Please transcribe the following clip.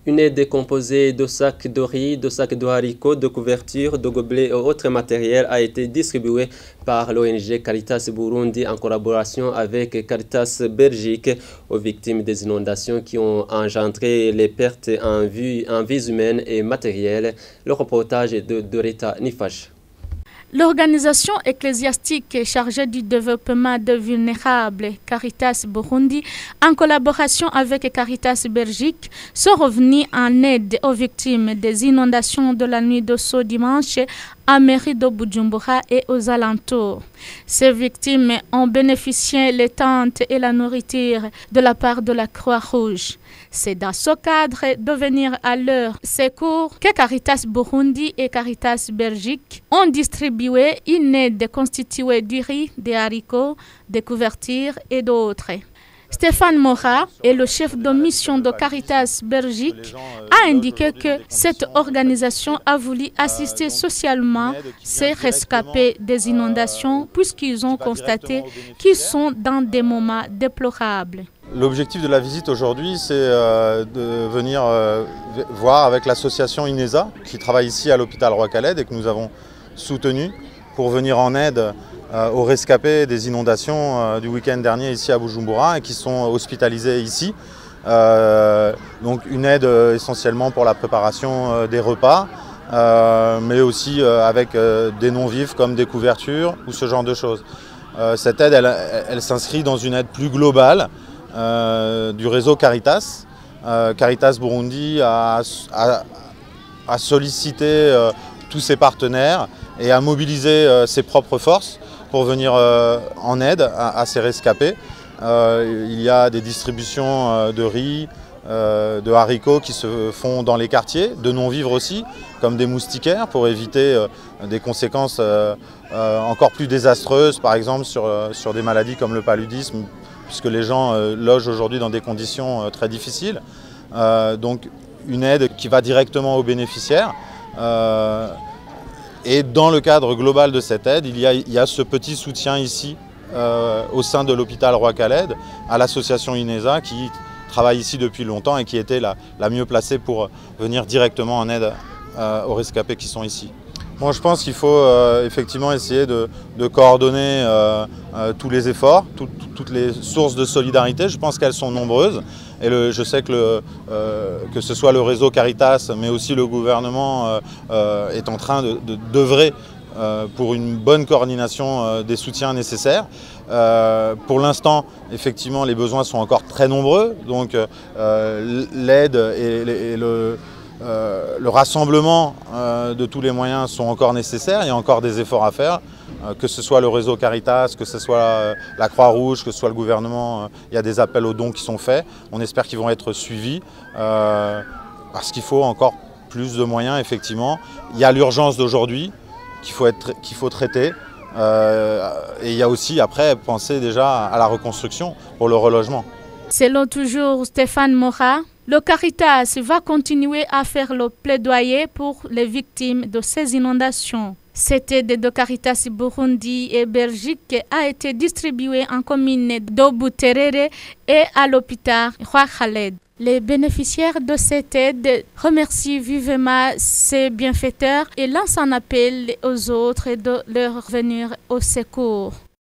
Une aide composée de sacs de riz, de sacs de haricots, de couvertures, de gobelets et autres matériels a été distribuée par l'ONG Caritas Burundi en collaboration avec Caritas Belgique aux victimes des inondations qui ont engendré les pertes en vies humaines et matérielles. Le reportage de Dorita Nifash. L'organisation ecclésiastique chargée du développement de vulnérables, Caritas Burundi, en collaboration avec Caritas Belgique, sont revenus en aide aux victimes des inondations de la nuit de ce dimanche à mairie de Bujumbura et aux alentours. Ces victimes ont bénéficié les tentes et la nourriture de la part de la Croix-Rouge. C'est dans ce cadre de venir à leur secours que Caritas Burundi et Caritas Belgique ont distribué une aide constituée du riz, des haricots, des couvertures et d'autres. Stéphane Mora est le chef de mission de Caritas Belgique, a indiqué que cette organisation a voulu assister socialement ces rescapés des inondations puisqu'ils ont constaté qu'ils sont dans des moments déplorables. L'objectif de la visite aujourd'hui, c'est de venir voir avec l'association INESA qui travaille ici à l'hôpital Roi-Khaled et que nous avons soutenu pour venir en aide aux rescapés des inondations du week-end dernier ici à Bujumbura et qui sont hospitalisés ici. Donc une aide essentiellement pour la préparation des repas, mais aussi avec des non-vifs comme des couvertures ou ce genre de choses. Cette aide, elle s'inscrit dans une aide plus globale du réseau Caritas. Caritas Burundi a sollicité tous ses partenaires et a mobilisé ses propres forces pour venir en aide à ces rescapés. Il y a des distributions de riz, de haricots qui se font dans les quartiers, de non-vivres aussi, comme des moustiquaires pour éviter des conséquences encore plus désastreuses, par exemple sur des maladies comme le paludisme, puisque les gens logent aujourd'hui dans des conditions très difficiles. Donc une aide qui va directement aux bénéficiaires. Et dans le cadre global de cette aide, il y a ce petit soutien ici au sein de l'hôpital Roi-Khaled à l'association INESA qui travaille ici depuis longtemps et qui était la mieux placée pour venir directement en aide aux rescapés qui sont ici. Bon, je pense qu'il faut effectivement essayer de coordonner tous les efforts, toutes les sources de solidarité. Je pense qu'elles sont nombreuses et je sais que ce soit le réseau Caritas mais aussi le gouvernement est en train d'œuvrer pour une bonne coordination des soutiens nécessaires. Pour l'instant, effectivement, les besoins sont encore très nombreux, donc l'aide et le rassemblement de tous les moyens sont encore nécessaires, il y a encore des efforts à faire, que ce soit le réseau Caritas, que ce soit la Croix-Rouge, que ce soit le gouvernement, il y a des appels aux dons qui sont faits, on espère qu'ils vont être suivis, parce qu'il faut encore plus de moyens, effectivement. Il y a l'urgence d'aujourd'hui qu'il faut traiter, et il y a aussi après penser déjà à la reconstruction pour le relogement. Selon toujours Stéphane Mora, le Caritas va continuer à faire le plaidoyer pour les victimes de ces inondations. Cette aide de Caritas Burundi et Belgique a été distribuée en commune d'Obuterere et à l'hôpital Roi-Khaled. Les bénéficiaires de cette aide remercient vivement ces bienfaiteurs et lancent un appel aux autres de leur venir au secours.